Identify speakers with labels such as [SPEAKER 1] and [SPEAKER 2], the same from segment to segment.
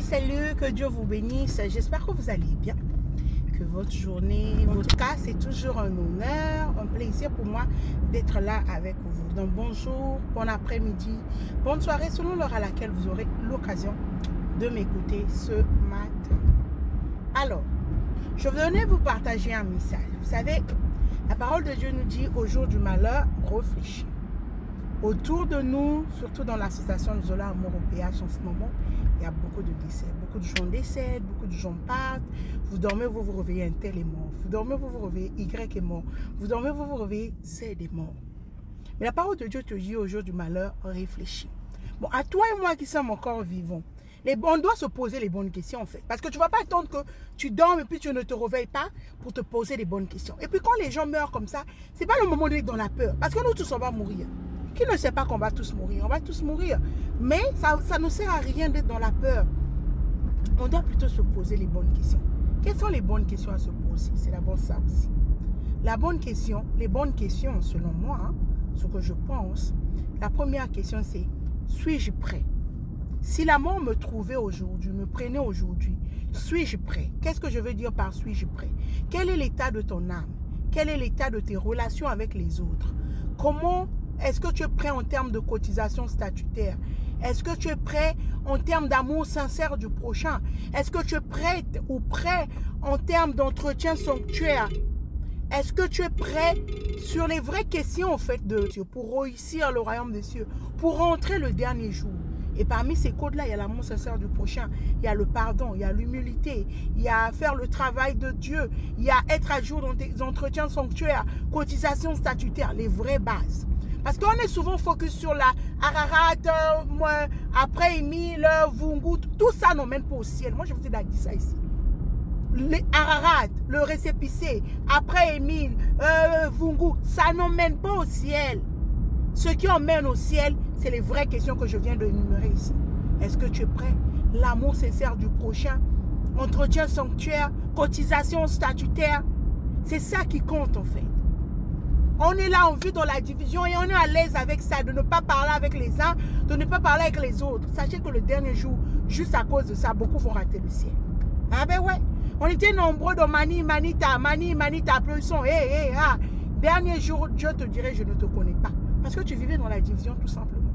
[SPEAKER 1] Salut, que Dieu vous bénisse. J'espère que vous allez bien, que votre journée, votre cas, c'est toujours un honneur, un plaisir pour moi d'être là avec vous. Donc bonjour, bon après-midi, bonne soirée, selon l'heure à laquelle vous aurez l'occasion de m'écouter ce matin. Alors, je venais vous partager un message. Vous savez, la parole de Dieu nous dit au jour du malheur, réfléchis. Autour de nous, surtout dans l'association Zola Amour au PH en ce moment, il y a beaucoup de décès. Beaucoup de gens décèdent, beaucoup de gens partent. Vous dormez, vous vous réveillez, un tel est mort. Vous dormez, vous vous réveillez, Y est mort. Vous dormez, vous vous réveillez, Z est mort. Mais la parole de Dieu te dit au jour du malheur, réfléchis. Bon, à toi et moi qui sommes encore vivants, on doit se poser les bonnes questions en fait. Parce que tu ne vas pas attendre que tu dormes et puis tu ne te réveilles pas pour te poser les bonnes questions. Et puis quand les gens meurent comme ça, ce n'est pas le moment d'être dans la peur. Parce que nous tous, on va mourir. Qui ne sait pas qu'on va tous mourir? On va tous mourir. Mais ça ne sert à rien d'être dans la peur. On doit plutôt se poser les bonnes questions. Quelles sont les bonnes questions à se poser? C'est d'abord ça aussi. La bonne question, les bonnes questions, selon moi, hein, ce que je pense, la première question c'est, suis-je prêt? Si la mort me trouvait aujourd'hui, me prenait aujourd'hui, suis-je prêt? Qu'est-ce que je veux dire par suis-je prêt? Quel est l'état de ton âme? Quel est l'état de tes relations avec les autres? Comment est-ce que tu es prêt en termes de cotisation statutaire? Est-ce que tu es prêt en termes d'amour sincère du prochain? Est-ce que tu es prête ou prêt en termes d'entretien sanctuaire? Est-ce que tu es prêt sur les vraies questions en fait de Dieu pour réussir le royaume des cieux, pour rentrer le dernier jour? Et parmi ces codes-là, il y a l'amour sincère du prochain, il y a le pardon, il y a l'humilité, il y a faire le travail de Dieu, il y a être à jour dans tes entretiens sanctuaires, cotisation statutaire, les vraies bases. Parce qu'on est souvent focus sur la Ararat, après Émile, Vungu, tout ça n'emmène pas au ciel. Moi, je vous ai dit ça ici. Les Ararat, le récépissé, après Émile, Vungu, ça n'emmène pas au ciel. Ce qui emmène au ciel, c'est les vraies questions que je viens de énumérer ici. Est-ce que tu es prêt? L'amour sincère du prochain, entretien sanctuaire, cotisation statutaire, c'est ça qui compte en fait. On est là, on vit dans la division et on est à l'aise avec ça, de ne pas parler avec les uns, de ne pas parler avec les autres. Sachez que le dernier jour, juste à cause de ça, beaucoup vont rater le ciel. Ah ben ouais, on était nombreux dans Mani, Manita, plus ils sont, Dernier jour, Dieu te dirait, je ne te connais pas. Parce que tu vivais dans la division tout simplement.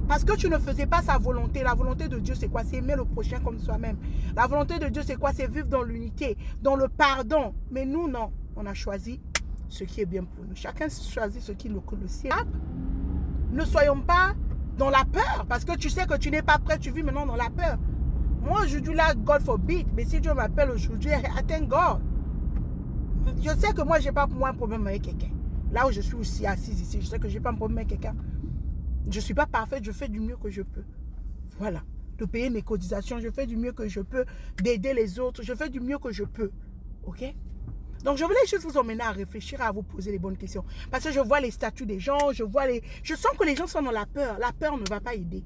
[SPEAKER 1] Parce que tu ne faisais pas sa volonté. La volonté de Dieu, c'est quoi? C'est aimer le prochain comme soi-même. La volonté de Dieu, c'est quoi? C'est vivre dans l'unité, dans le pardon. Mais nous, non. On a choisi ce qui est bien pour nous. Chacun choisit ce qui le ciel. Ne soyons pas dans la peur. Parce que tu sais que tu n'es pas prêt. Tu vis maintenant dans la peur. Moi, aujourd'hui, là, God forbid. Mais si Dieu m'appelle aujourd'hui, attends God. Je sais que moi, je n'ai pas pour moi un problème avec quelqu'un. Là où je suis aussi assise ici, je sais que je n'ai pas un problème avec quelqu'un. Je ne suis pas parfaite, je fais du mieux que je peux. Voilà. De payer mes cotisations, je fais du mieux que je peux. D'aider les autres, je fais du mieux que je peux. OK? Donc, je voulais juste vous emmener à réfléchir, à vous poser les bonnes questions. Parce que je vois les statuts des gens, je sens que les gens sont dans la peur. La peur ne va pas aider.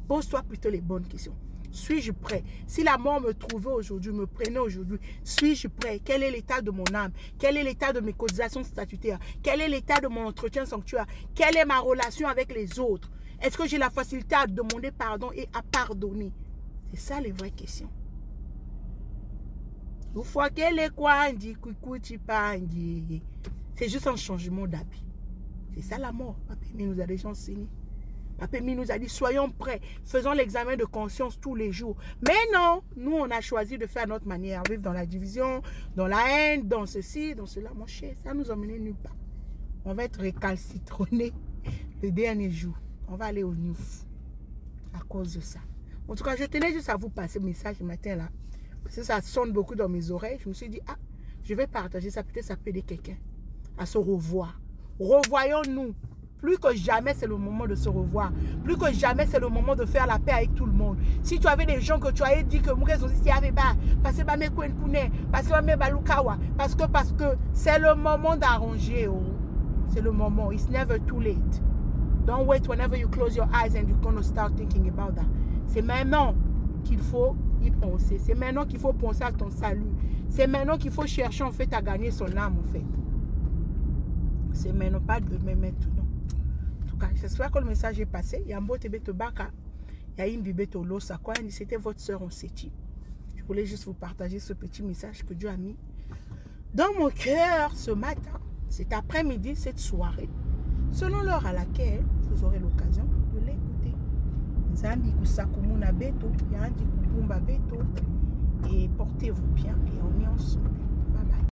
[SPEAKER 1] Pose-toi plutôt les bonnes questions. Suis-je prêt? Si la mort me trouvait aujourd'hui, me prenait aujourd'hui, suis-je prêt? Quel est l'état de mon âme? Quel est l'état de mes cotisations statutaires? Quel est l'état de mon entretien sanctuaire? Quelle est ma relation avec les autres? Est-ce que j'ai la facilité à demander pardon et à pardonner? C'est ça les vraies questions. C'est juste un changement d'habit. C'est ça la mort. Mais nous a déjà enseigné. Papémi nous a dit, soyons prêts, faisons l'examen de conscience tous les jours. Mais non, nous, on a choisi de faire notre manière, vivre dans la division, dans la haine, dans ceci, dans cela. Mon cher, ça nous emmène nulle part. On va être récalcitronné le dernier jour. On va aller au news à cause de ça. En tout cas, je tenais juste à vous passer le message ce matin là. Parce que ça sonne beaucoup dans mes oreilles. Je me suis dit, Je vais partager ça, peut-être ça peut aider quelqu'un à se revoir. Revoyons-nous. Plus que jamais, c'est le moment de se revoir. Plus que jamais, c'est le moment de faire la paix avec tout le monde. Si tu avais des gens que tu avais dit que parce que c'est le moment d'arranger. Oh. C'est le moment. It's never too late. Don't wait whenever you close your eyes and you're going to start thinking about that. C'est maintenant qu'il faut y penser. C'est maintenant qu'il faut penser à ton salut. C'est maintenant qu'il faut chercher en fait à gagner son âme en fait. C'est maintenant, pas demain, maintenant. J'espère que le message est passé. Yambo Tebe Tobaka, Yaim Bibe Tolo Sakwa, c'était votre soeur en Séti. Je voulais juste vous partager ce petit message que Dieu a mis dans mon cœur ce matin, cet après-midi, cette soirée, selon l'heure à laquelle vous aurez l'occasion de l'écouter. Zambi Kusakumuna Beto, Yandi Kukumba Beto, et portez-vous bien et on est ensemble.